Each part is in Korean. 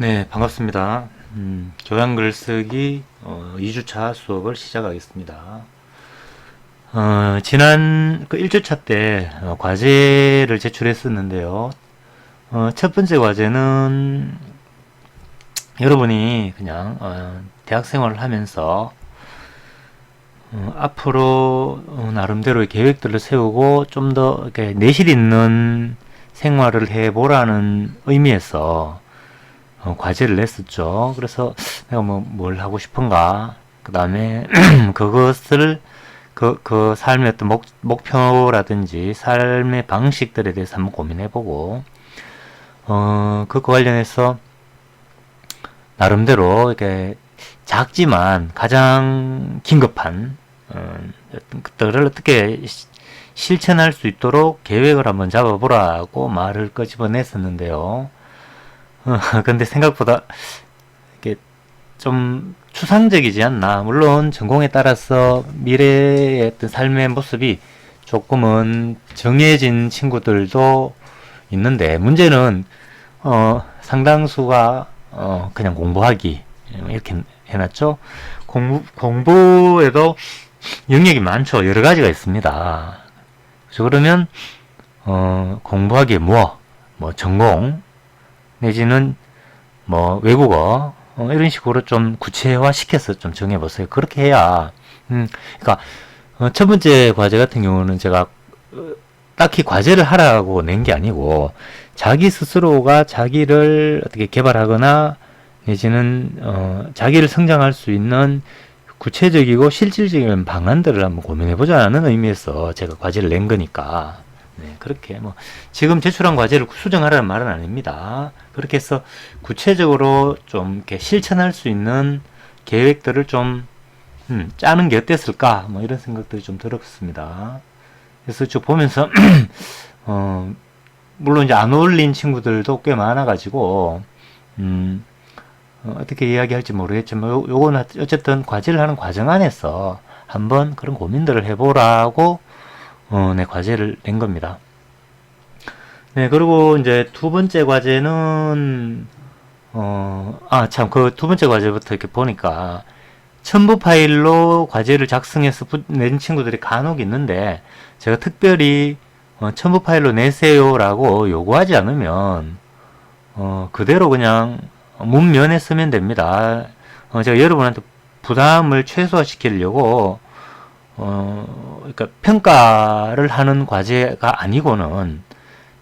네, 반갑습니다. 교양 글쓰기 2주차 수업을 시작하겠습니다. 지난 그 1주차 때 과제를 제출했었는데요. 첫 번째 과제는 여러분이 그냥 대학 생활을 하면서 앞으로 나름대로의 계획들을 세우고 좀 더 이렇게 내실 있는 생활을 해보라는 의미에서 과제를 냈었죠. 그래서 내가 뭘 하고 싶은가, 그 다음에 그것을 그 삶의 어떤 목표라든지 삶의 방식들에 대해서 한번 고민해보고, 그거 관련해서 나름대로 이렇게 작지만 가장 긴급한 어떤 것들을 어떻게 실천할 수 있도록 계획을 한번 잡아보라고 말을 끄집어냈었는데요. 근데 생각보다 이게 좀 추상적이지 않나. 물론 전공에 따라서 미래의 어떤 삶의 모습이 조금은 정해진 친구들도 있는데, 문제는 상당수가 그냥 공부하기 이렇게 해놨죠. 공부에도 영역이 많죠. 여러 가지가 있습니다. 그래서 그러면 공부하기에 뭐 전공 내지는 뭐 외국어 이런 식으로 좀 구체화 시켜서 좀 정해보세요. 그렇게 해야 그러니까 첫 번째 과제 같은 경우는 제가 딱히 과제를 하라고 낸 게 아니고 자기 스스로가 자기를 어떻게 개발하거나 내지는 자기를 성장할 수 있는 구체적이고 실질적인 방안들을 한번 고민해보자는 의미에서 제가 과제를 낸 거니까. 네, 그렇게 지금 제출한 과제를 수정하라는 말은 아닙니다. 그렇게 해서 구체적으로 좀 이렇게 실천할 수 있는 계획들을 좀 짜는 게 어땠을까? 이런 생각들이 좀 들었습니다. 그래서 쭉 보면서 물론 이제 안 어울린 친구들도 꽤 많아가지고 어떻게 이야기할지 모르겠지만 요거는 어쨌든 과제를 하는 과정 안에서 한번 그런 고민들을 해보라고 네, 과제를 낸 겁니다. 네, 그리고 이제 두 번째 과제는, 참, 그 두 번째 과제부터 이렇게 보니까, 첨부 파일로 과제를 작성해서 낸 친구들이 간혹 있는데, 제가 특별히, 첨부 파일로 내세요라고 요구하지 않으면, 그대로 그냥 문면에 쓰면 됩니다. 제가 여러분한테 부담을 최소화시키려고, 그러니까 평가를 하는 과제가 아니고는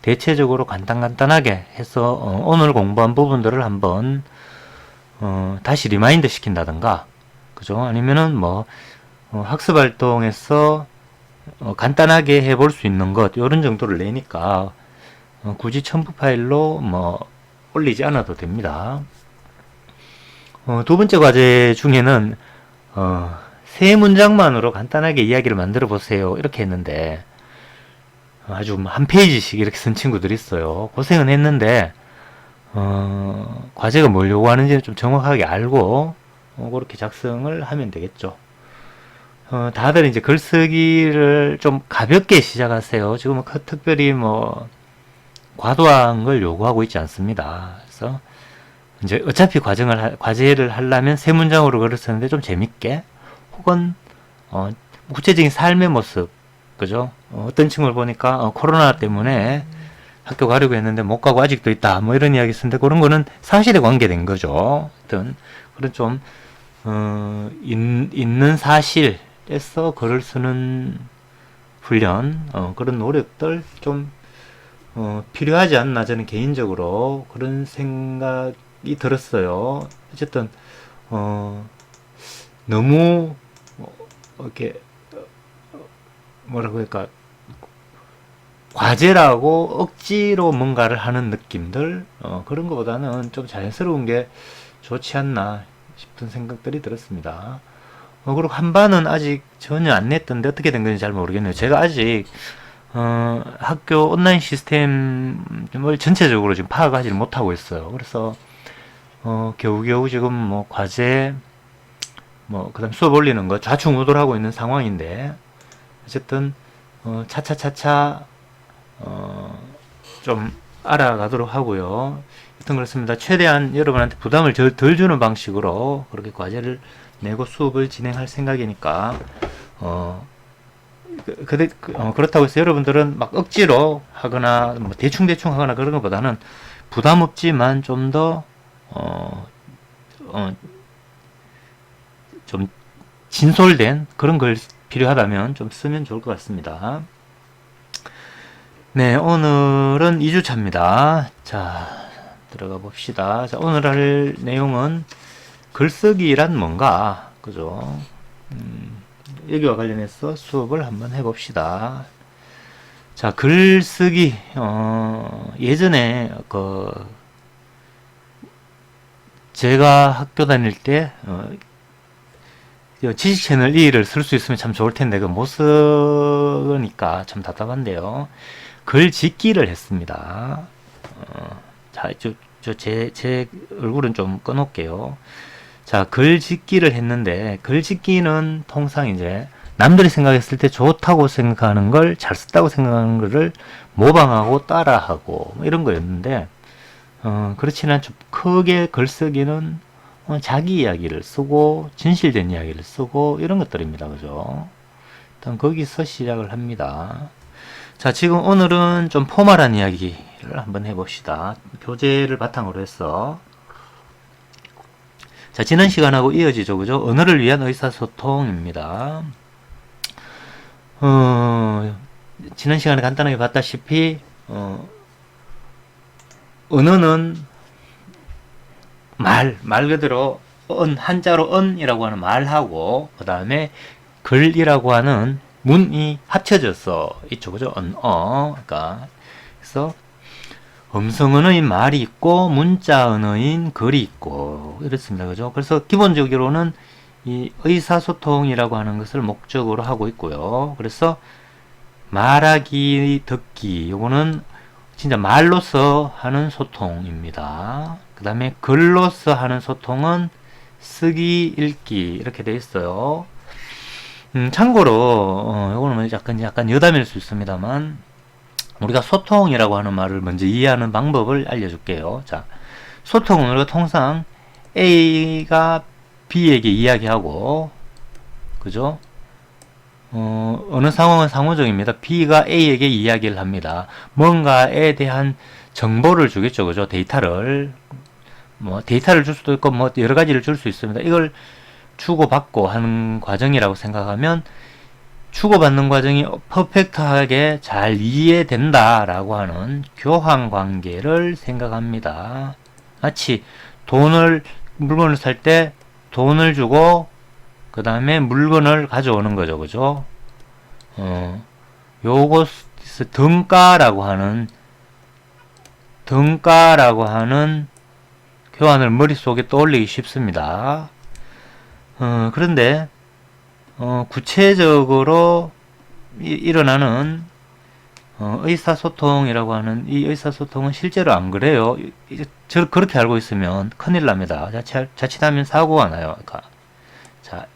대체적으로 간단하게 해서 오늘 공부한 부분들을 한번 다시 리마인드 시킨다든가, 그죠? 아니면은 학습 활동에서 간단하게 해볼 수 있는 것 이런 정도를 내니까 굳이 첨부 파일로 올리지 않아도 됩니다. 두 번째 과제 중에는 세 문장만으로 간단하게 이야기를 만들어 보세요. 이렇게 했는데 아주 한 페이지씩 이렇게 쓴 친구들이 있어요. 고생은 했는데 과제가 뭘 요구하는지는 좀 정확하게 알고 그렇게 작성을 하면 되겠죠. 다들 이제 글쓰기를 좀 가볍게 시작하세요. 지금은 특별히 과도한 걸 요구하고 있지 않습니다. 그래서 이제 어차피 과제를 하려면 세 문장으로 글을 쓰는데 좀 재밌게 혹은 구체적인 삶의 모습, 그죠? 어떤 친구를 보니까 코로나 때문에 학교 가려고 했는데 못 가고 아직도 있다, 이런 이야기 쓰는데 그런 거는 사실에 관계된 거죠. 어떤 그런 좀 있는 사실에서 글을 쓰는 훈련, 그런 노력들 좀 필요하지 않나 저는 개인적으로 그런 생각이 들었어요. 어쨌든 너무 이렇게 뭐라고 할까, 과제라고 억지로 뭔가를 하는 느낌들, 그런 것보다는 좀 자연스러운 게 좋지 않나 싶은 생각들이 들었습니다. 그리고 한 반은 아직 전혀 안 냈던데 어떻게 된 건지 잘 모르겠네요. 제가 아직 학교 온라인 시스템을 전체적으로 지금 파악하지 못하고 있어요. 그래서 겨우겨우 지금 과제 그 다음 수업 올리는 거 좌충우돌하고 있는 상황인데, 어쨌든 차차차차 좀 알아가도록 하고요. 하여튼 그렇습니다. 최대한 여러분한테 부담을 덜 주는 방식으로 그렇게 과제를 내고 수업을 진행할 생각이니까 그렇다고 해서 여러분들은 막 억지로 하거나 뭐 대충 하거나 그런 것보다는 부담 없지만 좀 더 좀 진솔된 그런 걸 필요하다면 좀 쓰면 좋을 것 같습니다. 네, 오늘은 2주차입니다. 자, 들어가 봅시다. 자, 오늘 할 내용은 글쓰기란 뭔가, 그죠? 여기와 관련해서 수업을 한번 해봅시다. 자, 글쓰기, 예전에, 제가 학교 다닐 때, 지식 채널 2를 쓸 수 있으면 참 좋을 텐데, 못 쓰니까 참 답답한데요. 글 짓기를 했습니다. 자, 제 얼굴은 좀 꺼놓을게요. 자, 글 짓기를 했는데, 글 짓기는 통상 이제 남들이 생각했을 때 좋다고 생각하는 걸, 잘 썼다고 생각하는 거를 모방하고 따라하고, 뭐 이런 거였는데, 그렇지는 않죠. 크게 글쓰기는 자기 이야기를 쓰고, 진실된 이야기를 쓰고, 이런 것들입니다. 그죠? 일단 거기서 시작을 합니다. 자, 지금 오늘은 좀 포멀한 이야기를 한번 해봅시다. 교재를 바탕으로 해서. 자, 지난 시간하고 이어지죠. 그죠? 언어를 위한 의사소통입니다. 지난 시간에 간단하게 봤다시피, 언어는 말 그대로 한자로 언이라고 하는 말하고, 그 다음에 글이라고 하는 문이 합쳐져서 있죠. 그죠? 그러니까, 그래서, 음성 언어인 말이 있고 문자 언어인 글이 있고 이렇습니다. 그죠? 그래서 기본적으로는 이 의사소통이라고 하는 것을 목적으로 하고 있고요. 그래서 말하기, 듣기 요거는 진짜 말로서 하는 소통입니다. 그 다음에 글로서 하는 소통은 쓰기, 읽기 이렇게 돼 있어요. 참고로 요거는 약간 여담일 수 있습니다만 우리가 소통이라고 하는 말을 먼저 이해하는 방법을 알려줄게요. 자, 소통은 우리가 통상 A가 B에게 이야기하고, 그죠? 어느 상황은 상호적입니다. B가 A에게 이야기를 합니다. 뭔가에 대한 정보를 주겠죠. 그죠? 데이터를 줄 수도 있고, 뭐, 여러 가지를 줄 수 있습니다. 이걸 주고받고 하는 과정이라고 생각하면, 주고받는 과정이 퍼펙트하게 잘 이해된다라고 하는 교환 관계를 생각합니다. 마치 물건을 살 때 돈을 주고 그 다음에 물건을 가져오는 거죠. 그죠? 요것을 등가라고 하는 교환을 머릿속에 떠올리기 쉽습니다. 그런데 구체적으로 일어나는 의사소통이라고 하는 이 의사소통은 실제로 안 그래요. 그렇게 알고 있으면 큰일 납니다. 자칫하면 사고가 나요. 그러니까 자,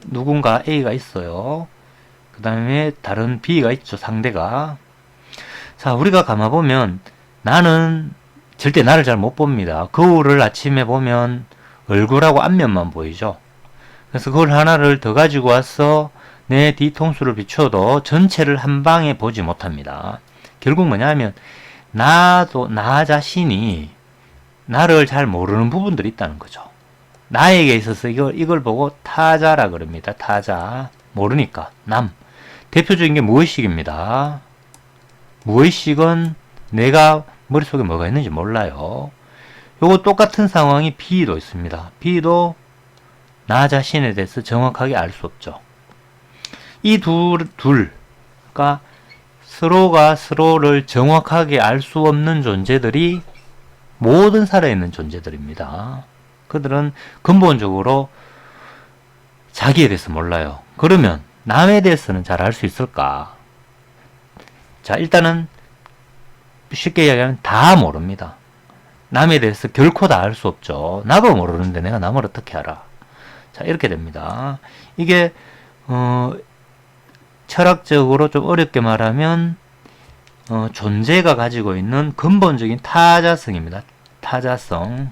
누군가 A가 있어요. 그 다음에 다른 B가 있죠. 상대가. 자, 우리가 감아보면 나는 절대 나를 잘 못 봅니다. 거울을 아침에 보면 얼굴하고 앞면만 보이죠. 그래서 그걸 하나를 더 가지고 와서 내 뒤통수를 비춰도 전체를 한 방에 보지 못합니다. 결국 뭐냐면 나 자신이 나를 잘 모르는 부분들이 있다는 거죠. 나에게 있어서 이걸 보고 타자라 그럽니다. 타자. 모르니까. 남. 대표적인 게 무의식입니다. 무의식은 내가 머릿속에 뭐가 있는지 몰라요. 요거 똑같은 상황이 B도 있습니다. B도 나 자신에 대해서 정확하게 알 수 없죠. 이 둘가 서로가 서로를 정확하게 알 수 없는 존재들이 모든 살아있는 존재들입니다. 그들은 근본적으로 자기에 대해서 몰라요. 그러면 남에 대해서는 잘 알 수 있을까? 자, 일단은 쉽게 이야기하면 다 모릅니다. 남에 대해서 결코 다 알 수 없죠. 나도 모르는데 내가 남을 어떻게 알아? 자, 이렇게 됩니다. 이게 철학적으로 좀 어렵게 말하면 존재가 가지고 있는 근본적인 타자성입니다. 타자성.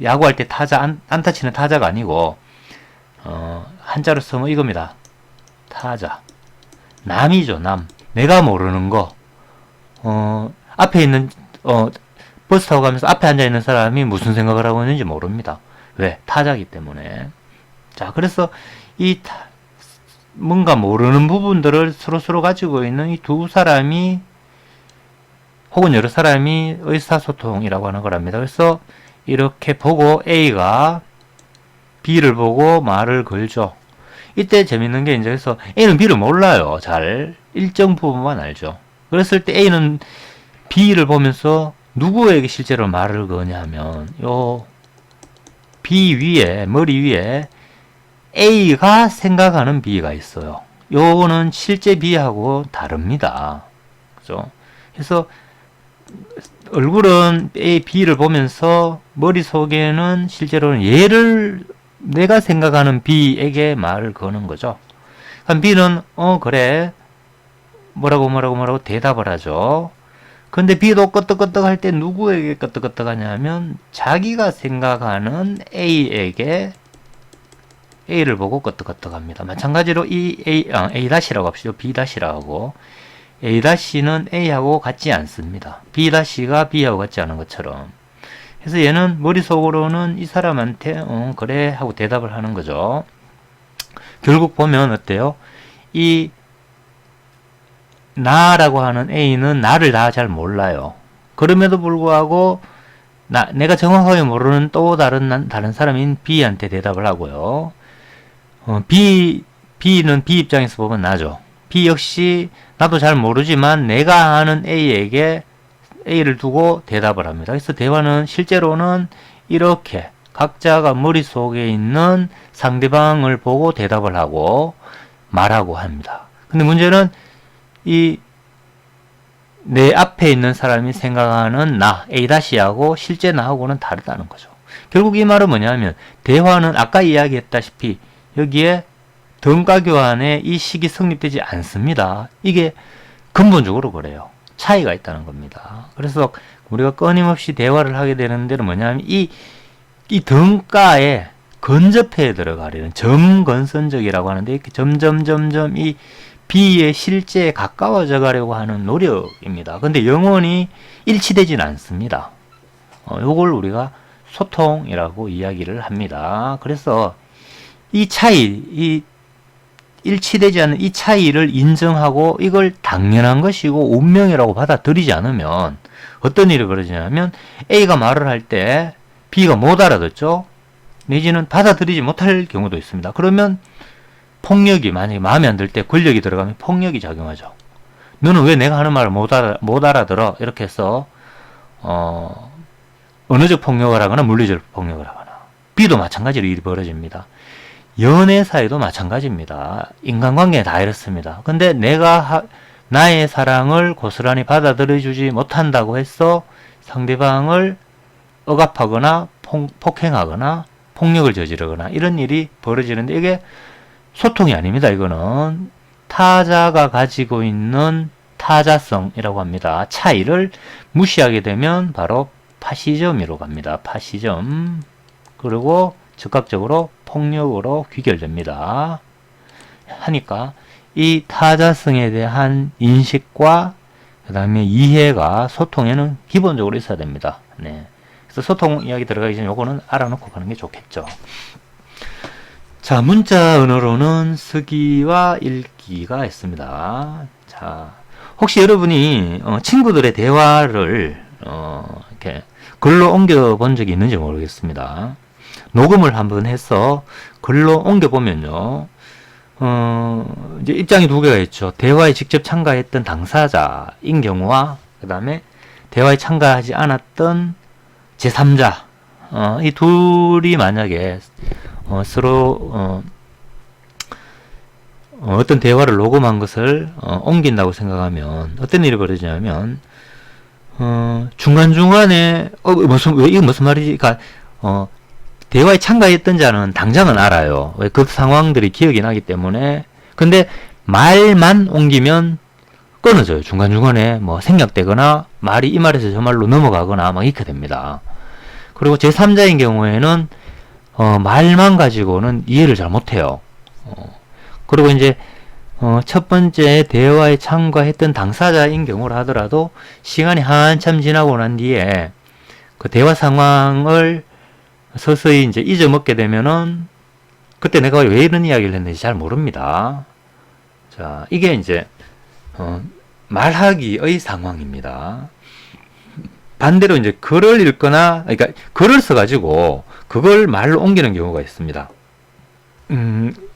야구할 때 타자, 안타 치는 타자가 아니고, 한자로 쓰면 이겁니다. 타자. 남이죠, 남. 내가 모르는 거. 앞에 있는, 버스 타고 가면서 앞에 앉아있는 사람이 무슨 생각을 하고 있는지 모릅니다. 왜? 타자기 때문에. 자, 그래서 뭔가 모르는 부분들을 서로 가지고 있는 이 두 사람이, 혹은 여러 사람이 의사소통이라고 하는 거랍니다. 그래서 이렇게 보고 A가 B를 보고 말을 걸죠. 이때 재밌는 게 이제 그래서 A는 B를 몰라요. 잘. 일정 부분만 알죠. 그랬을 때 A는 B를 보면서 누구에게 실제로 말을 거냐 하면 요 B 위에, 머리 위에 A가 생각하는 B가 있어요. 요거는 실제 B하고 다릅니다. 그죠? 그래서 얼굴은 A, B를 보면서 머릿속에는 실제로는 얘를 내가 생각하는 B에게 말을 거는 거죠. 그럼 B는 그래 뭐라고 대답을 하죠. 근데 B도 끄떡끄떡 할 때 누구에게 끄떡끄떡 하냐면 자기가 생각하는 A에게 A를 보고 끄떡끄떡 합니다. 마찬가지로 이 A-라고 합시다. B-라고 하고 A-는 A하고 같지 않습니다. B-가 B하고 같지 않은 것처럼. 그래서 얘는 머릿속으로는 이 사람한테 그래 하고 대답을 하는 거죠. 결국 보면 어때요? 이 나라고 하는 A는 나를 다 잘 몰라요. 그럼에도 불구하고 내가 정확하게 모르는 또 다른 사람인 B한테 대답을 하고요. B는 B 입장에서 보면 나죠. B 역시 나도 잘 모르지만 내가 아는 A에게 A를 두고 대답을 합니다. 그래서 대화는 실제로는 이렇게 각자가 머릿속에 있는 상대방을 보고 대답을 하고 말하고 합니다. 근데 문제는 내 앞에 있는 사람이 생각하는 나, A-하고 실제 나하고는 다르다는 거죠. 결국 이 말은 뭐냐면 대화는 아까 이야기했다시피 여기에 등가 교환의 이 식이 성립되지 않습니다. 이게 근본적으로 그래요. 차이가 있다는 겁니다. 그래서 우리가 끊임없이 대화를 하게 되는 데는 뭐냐면 이 등가에 근접해 들어가려는 점건선적이라고 하는데 이렇게 점점 이 B의 실제에 가까워져 가려고 하는 노력입니다. 근데 영원히 일치되지는 않습니다. 요걸 우리가 소통이라고 이야기를 합니다. 그래서 이 차이, 일치되지 않는 이 차이를 인정하고 이걸 당연한 것이고 운명이라고 받아들이지 않으면 어떤 일이 벌어지냐면 A가 말을 할 때 B가 못 알아듣죠? 내지는 받아들이지 못할 경우도 있습니다. 그러면 폭력이 만약에 마음에 안 들 때 권력이 들어가면 폭력이 작용하죠. 너는 왜 내가 하는 말을 못 알아들어? 이렇게 해서 언어적 폭력을 하거나 물리적 폭력을 하거나 B도 마찬가지로 일이 벌어집니다. 연애사에도 마찬가지입니다. 인간관계에 다 이렇습니다. 근데 내가 나의 사랑을 고스란히 받아들여주지 못한다고 해서 상대방을 억압하거나 폭행하거나 폭력을 저지르거나 이런 일이 벌어지는데 이게 소통이 아닙니다. 이거는 타자가 가지고 있는 타자성이라고 합니다. 차이를 무시하게 되면 바로 파시점으로 갑니다. 파시점. 그리고 즉각적으로 폭력으로 귀결됩니다. 하니까 이 타자성에 대한 인식과 그 다음에 이해가 소통에는 기본적으로 있어야 됩니다. 네. 그래서 소통 이야기 들어가기 전에 요거는 알아놓고 가는 게 좋겠죠. 자, 문자 언어로는 쓰기와 읽기가 있습니다. 자, 혹시 여러분이 친구들의 대화를 이렇게 글로 옮겨 본 적이 있는지 모르겠습니다. 녹음을 한번 해서 글로 옮겨 보면요. 이제 입장이 두 개가 있죠. 대화에 직접 참가했던 당사자인 경우와 그 다음에 대화에 참가하지 않았던 제3자 이 둘이 만약에 서로 어떤 대화를 녹음한 것을 옮긴다고 생각하면 어떤 일이 벌어지냐면 중간중간에 이거 무슨 말이지? 그러니까 대화에 참가했던 자는 당장은 알아요. 왜 그 상황들이 기억이 나기 때문에. 근데 말만 옮기면 끊어져요. 중간중간에 뭐 생략되거나 말이 이 말에서 저 말로 넘어가거나 막 이렇게 됩니다. 그리고 제3자인 경우에는 말만 가지고는 이해를 잘 못해요. 그리고 이제 첫 번째 대화에 참가했던 당사자인 경우를 하더라도 시간이 한참 지나고 난 뒤에 그 대화 상황을 서서히 이제 잊어먹게 되면은 그때 내가 왜 이런 이야기를 했는지 잘 모릅니다. 자, 이게 이제 말하기의 상황입니다. 반대로 이제 글을 읽거나, 그러니까 글을 써가지고 그걸 말로 옮기는 경우가 있습니다.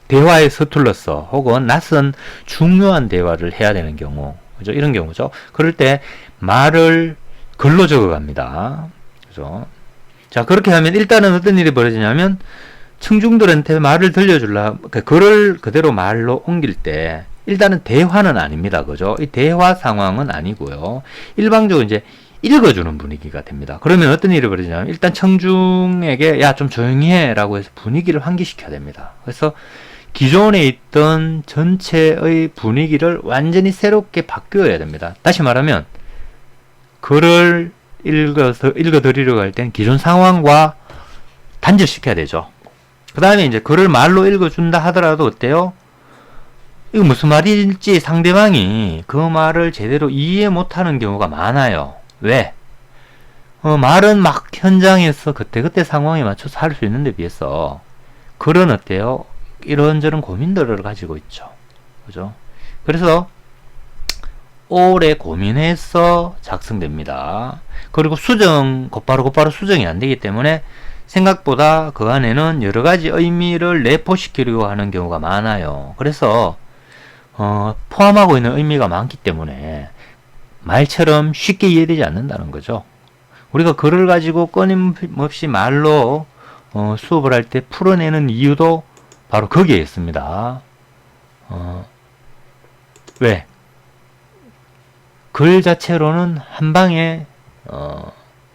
대화에 서툴러서 혹은 낯선 중요한 대화를 해야 되는 경우, 그죠? 이런 경우죠. 그럴 때 말을 글로 적어갑니다. 그죠? 자, 그렇게 하면 일단은 어떤 일이 벌어지냐면 청중들한테 말을 들려주려, 글을 그대로 말로 옮길 때 일단은 대화는 아닙니다. 그죠? 이 대화 상황은 아니고요. 일방적으로 이제 읽어주는 분위기가 됩니다. 그러면 어떤 일이 벌어지냐면 일단 청중에게 야, 좀 조용히 해 라고 해서 분위기를 환기시켜야 됩니다. 그래서 기존에 있던 전체의 분위기를 완전히 새롭게 바뀌어야 됩니다. 다시 말하면 글을 읽어드리려고 할 땐 기존 상황과 단절시켜야 되죠. 그 다음에 이제 글을 말로 읽어준다 하더라도 어때요? 이거 무슨 말일지 상대방이 그 말을 제대로 이해 못하는 경우가 많아요. 왜? 말은 막 현장에서 그때그때 상황에 맞춰서 할 수 있는데 비해서 글은 어때요? 이런저런 고민들을 가지고 있죠. 그죠? 그래서 오래 고민해서 작성됩니다. 그리고 곧바로 수정이 안 되기 때문에 생각보다 그 안에는 여러 가지 의미를 내포시키려고 하는 경우가 많아요. 그래서 포함하고 있는 의미가 많기 때문에 말처럼 쉽게 이해되지 않는다는 거죠. 우리가 글을 가지고 끊임없이 말로 수업을 할 때 풀어내는 이유도 바로 거기에 있습니다. 왜? 글 자체로는 한 방에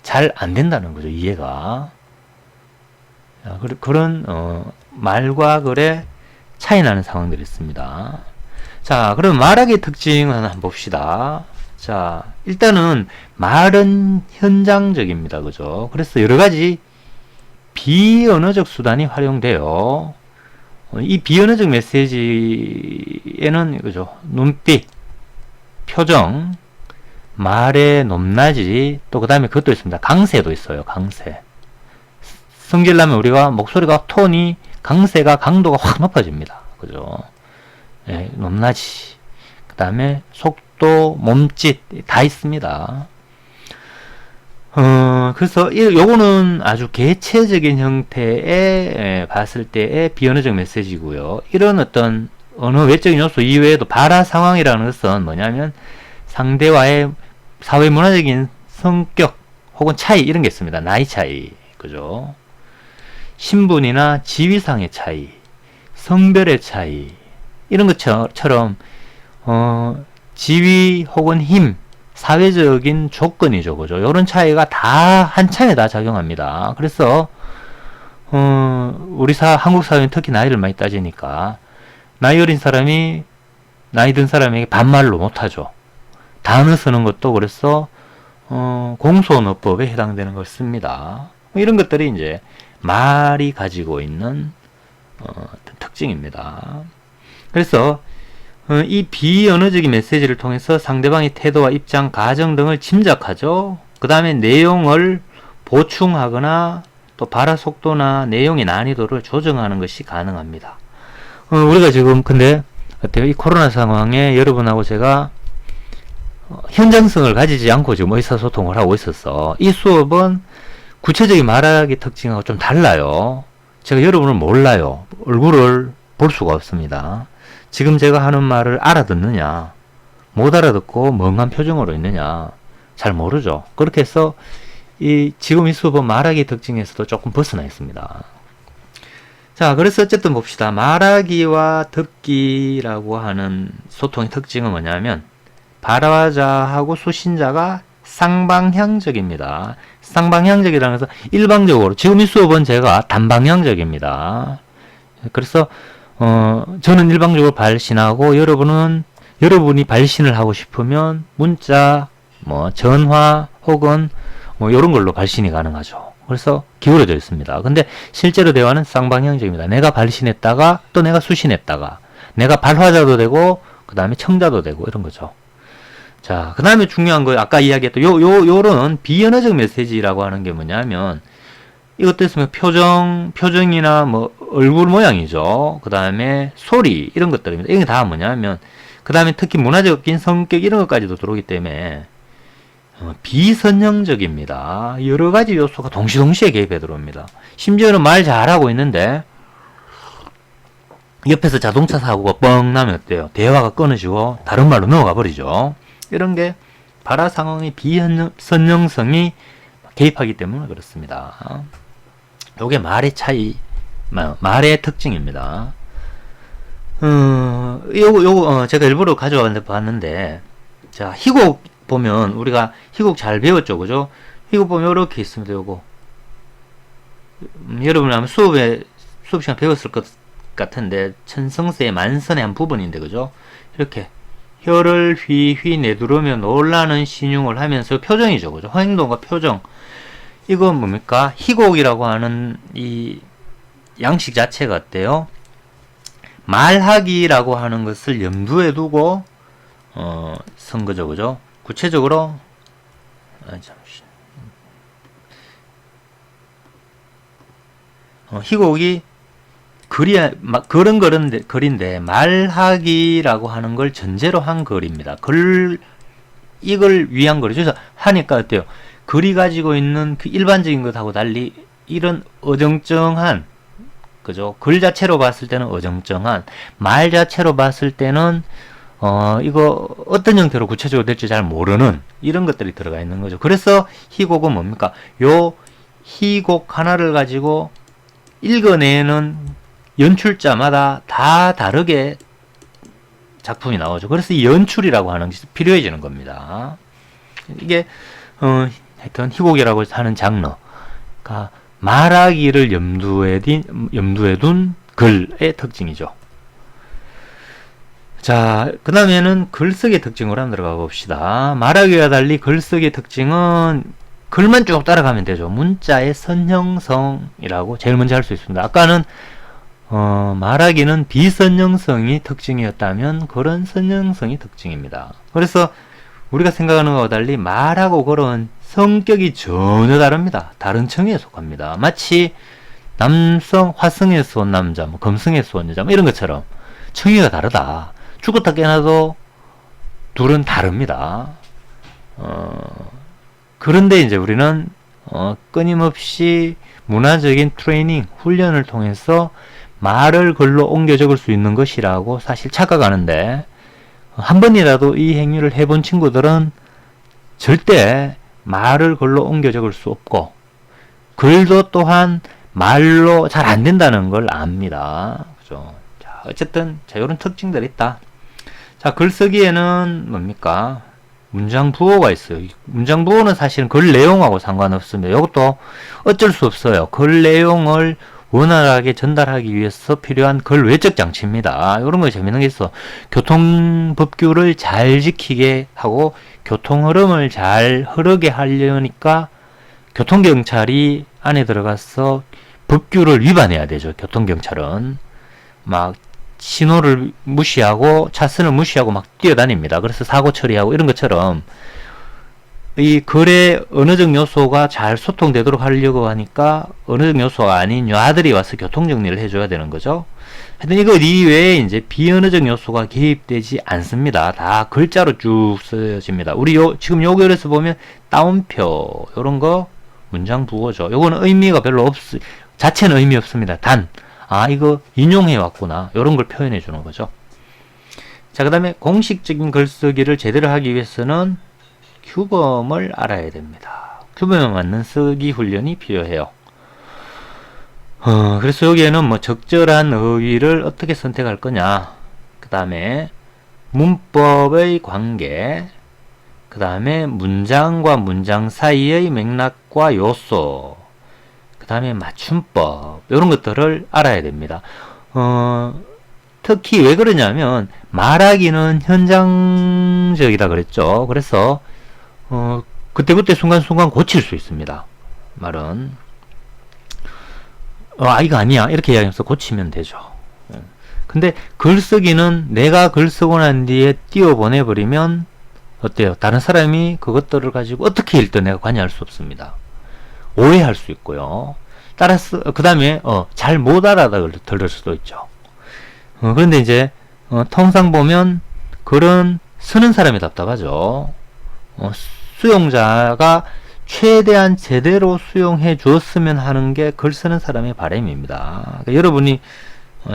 잘 안 된다는 거죠. 이해가. 그런 말과 글의 차이 나는 상황들이 있습니다. 자, 그럼 말하기의 특징을 한번 봅시다. 자, 일단은 말은 현장적입니다. 그죠? 그래서 여러 가지 비언어적 수단이 활용돼요. 이 비언어적 메시지에는 그죠? 눈빛, 표정, 말의 높낮이, 또 그 다음에 그것도 있습니다. 강세도 있어요. 강세. 성질나면 우리가 목소리가 톤이 강세가 강도가 확 높아집니다. 그죠? 예, 높낮이. 그 다음에 속도, 몸짓 다 있습니다. 그래서 요거는 아주 개체적인 형태의 봤을 때의 비언어적 메시지고요. 이런 어떤 언어 외적인 요소 이외에도 발화 상황이라는 것은 뭐냐면 상대와의 사회 문화적인 성격 혹은 차이 이런 게 있습니다. 나이 차이, 그죠? 신분이나 지위상의 차이, 성별의 차이 이런 것처럼 지위 혹은 힘, 사회적인 조건이죠, 그죠? 이런 차이가 다 한참에 다 작용합니다. 그래서 우리 한국 사회는 특히 나이를 많이 따지니까 나이 어린 사람이 나이 든 사람에게 반말로 못하죠. 단어 쓰는 것도 그래서 공소언어법에 해당되는 걸 씁니다. 이런 것들이 이제 말이 가지고 있는 특징입니다. 그래서 이 비언어적인 메시지를 통해서 상대방의 태도와 입장, 가정 등을 짐작하죠. 그 다음에 내용을 보충하거나 또 발화 속도나 내용의 난이도를 조정하는 것이 가능합니다. 우리가 지금 근데 어때요? 이 코로나 상황에 여러분하고 제가 현장성을 가지지 않고 지금 의사소통을 하고 있었어. 이 수업은 구체적인 말하기 특징하고 좀 달라요. 제가 여러분을 몰라요. 얼굴을 볼 수가 없습니다. 지금 제가 하는 말을 알아듣느냐, 못 알아듣고 멍한 표정으로 있느냐, 잘 모르죠. 그렇게 해서 지금 이 수업은 말하기 특징에서도 조금 벗어나 있습니다. 자, 그래서 어쨌든 봅시다. 말하기와 듣기라고 하는 소통의 특징은 뭐냐면 발화자하고 수신자가 쌍방향적입니다. 쌍방향적이라는 것은 일방적으로, 지금 이 수업은 제가 단방향적입니다. 그래서 저는 일방적으로 발신하고 여러분은 여러분이 발신을 하고 싶으면 문자, 뭐 전화 혹은 뭐 이런 걸로 발신이 가능하죠. 그래서 기울어져 있습니다. 근데 실제로 대화는 쌍방향적입니다. 내가 발신했다가 또 내가 수신했다가 내가 발화자도 되고 그 다음에 청자도 되고 이런 거죠. 자, 그 다음에 중요한 거 아까 이야기했던 요런 비언어적 메시지라고 하는 게 뭐냐면 이것도 있으면 표정이나 뭐 얼굴 모양이죠. 그 다음에 소리 이런 것들입니다. 이게 다 뭐냐면 그 다음에 특히 문화적인 성격 이런 것까지도 들어오기 때문에 비선형적입니다. 여러 가지 요소가 동시에 개입해 들어옵니다. 심지어는 말 잘하고 있는데 옆에서 자동차 사고가 뻥 나면 어때요? 대화가 끊어지고 다른 말로 넘어가 버리죠. 이런 게 발화 상황의 비선형성이 개입하기 때문에 그렇습니다. 요게 말의 차이, 말의 특징입니다. 제가 일부러 가져와 봤는데, 자, 희곡 보면, 우리가 희곡 잘 배웠죠, 그죠? 희곡 보면 이렇게 있습니다, 요거. 여러분 아마 수업 시간 배웠을 것 같은데, 천성세의 만선의 한 부분인데, 그죠? 이렇게, 혀를 휘휘 내두르며 놀라는 신용을 하면서 표정이죠, 그죠? 행동과 표정. 이건 뭡니까? 희곡이라고 하는 이 양식 자체가 어때요? 말하기라고 하는 것을 염두에 두고 쓴 거죠, 그죠? 구체적으로 희곡이 글인데 말하기라고 하는 걸 전제로 한 글입니다. 이걸 위한 글이죠. 그래서 하니까 어때요? 글이 가지고 있는 그 일반적인 것하고 달리 이런 어정쩡한, 그죠? 글 자체로 봤을 때는 어정쩡한, 말 자체로 봤을 때는 이거 어떤 형태로 구체적으로 될지 잘 모르는 이런 것들이 들어가 있는 거죠. 그래서 희곡은 뭡니까? 요 희곡 하나를 가지고 읽어내는 연출자마다 다 다르게 작품이 나오죠. 그래서 이 연출이라고 하는 것이 필요해지는 겁니다. 이게 하여튼 희곡이라고 하는 장르가 말하기를 염두에 둔 글의 특징이죠. 자, 그 다음에는 글쓰기의 특징으로 한번 들어가 봅시다. 말하기와 달리 글쓰기의 특징은 글만 쭉 따라가면 되죠. 문자의 선형성이라고 제일 먼저 할 수 있습니다. 아까는 말하기는 비선형성이 특징이었다면 글은 선형성이 특징입니다. 그래서 우리가 생각하는 것과 달리 말하고 글은 성격이 전혀 다릅니다. 다른 층에 속합니다. 마치 남성 화성에서 온 남자, 뭐 금성에서 온 여자, 뭐 이런 것처럼 층위가 다르다. 죽었다 깨나도 둘은 다릅니다. 그런데 이제 우리는 끊임없이 문화적인 트레이닝, 훈련을 통해서 말을 글로 옮겨 적을 수 있는 것이라고 사실 착각하는데, 한 번이라도 이 행위를 해본 친구들은 절대 말을 글로 옮겨 적을 수 없고, 글도 또한 말로 잘 안 된다는 걸 압니다. 그죠? 자, 어쨌든, 자, 이런 특징들이 있다. 자, 글쓰기에는 뭡니까? 문장 부호가 있어요. 문장 부호는 사실은 글 내용하고 상관없습니다. 이것도 어쩔 수 없어요. 글 내용을 원활하게 전달하기 위해서 필요한 글 외적 장치입니다. 이런 거 재밌는 게 있어. 교통법규를 잘 지키게 하고 교통 흐름을 잘 흐르게 하려니까 교통경찰이 안에 들어가서 법규를 위반해야 되죠. 교통경찰은 막 신호를 무시하고 차선을 무시하고 막 뛰어다닙니다. 그래서 사고 처리하고 이런 것처럼 이 글의 언어적 요소가 잘 소통되도록 하려고 하니까 언어적 요소가 아닌 아들이 와서 교통정리를 해줘야 되는 거죠. 하여튼 이거 이외에 이제 비언어적 요소가 개입되지 않습니다. 다 글자로 쭉 써집니다. 우리 지금 요 글에서 보면 따옴표 요런 거 문장 부호죠. 요거는 의미가 별로 자체는 의미 없습니다. 이거 인용해 왔구나. 요런 걸 표현해 주는 거죠. 자, 그 다음에 공식적인 글쓰기를 제대로 하기 위해서는 규범을 알아야 됩니다. 규범에 맞는 쓰기 훈련이 필요해요. 그래서 여기에는 뭐 적절한 어휘를 어떻게 선택할 거냐, 그 다음에 문법의 관계, 그 다음에 문장과 문장 사이의 맥락과 요소, 그 다음에 맞춤법, 이런 것들을 알아야 됩니다. 특히 왜 그러냐면 말하기는 현장적이다 그랬죠. 그래서 그때그때 순간순간 고칠 수 있습니다. 말은 이거 아니야 이렇게 이야기하면서 고치면 되죠. 근데 글쓰기는 내가 글 쓰고 난 뒤에 띄워보내버리면 어때요? 다른 사람이 그것들을 가지고 어떻게 읽든 내가 관여할 수 없습니다. 오해할 수 있고요. 따라서 그 다음에 잘 못 알아들을 수도 있죠. 그런데 이제 통상 보면 글은 쓰는 사람이 답답하죠. 수용자가 최대한 제대로 수용해 주었으면 하는 게 글 쓰는 사람의 바람입니다. 그러니까 여러분이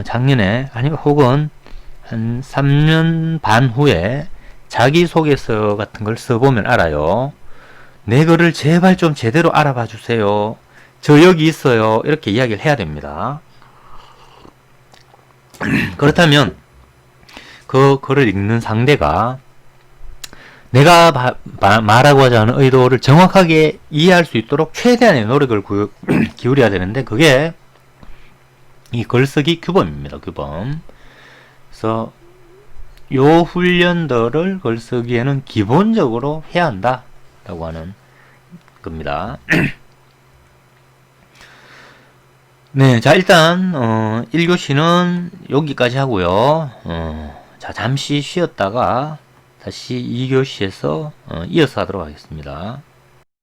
작년에 아니면 혹은 한 3년 반 후에 자기소개서 같은 걸 써보면 알아요. 내 글을 제발 좀 제대로 알아봐 주세요. 저 여기 있어요. 이렇게 이야기를 해야 됩니다. 그렇다면 그 글을 읽는 상대가 내가 말하고 하자는 의도를 정확하게 이해할 수 있도록 최대한의 노력을 기울여야 되는데 그게 이 글쓰기 규범입니다. 규범. 그래서 요 훈련들을 글쓰기에는 기본적으로 해야 한다 라고 하는 겁니다. 네, 자 일단 1교시는 여기까지 하고요. 자 잠시 쉬었다가 다시 2교시에서 이어서 하도록 하겠습니다.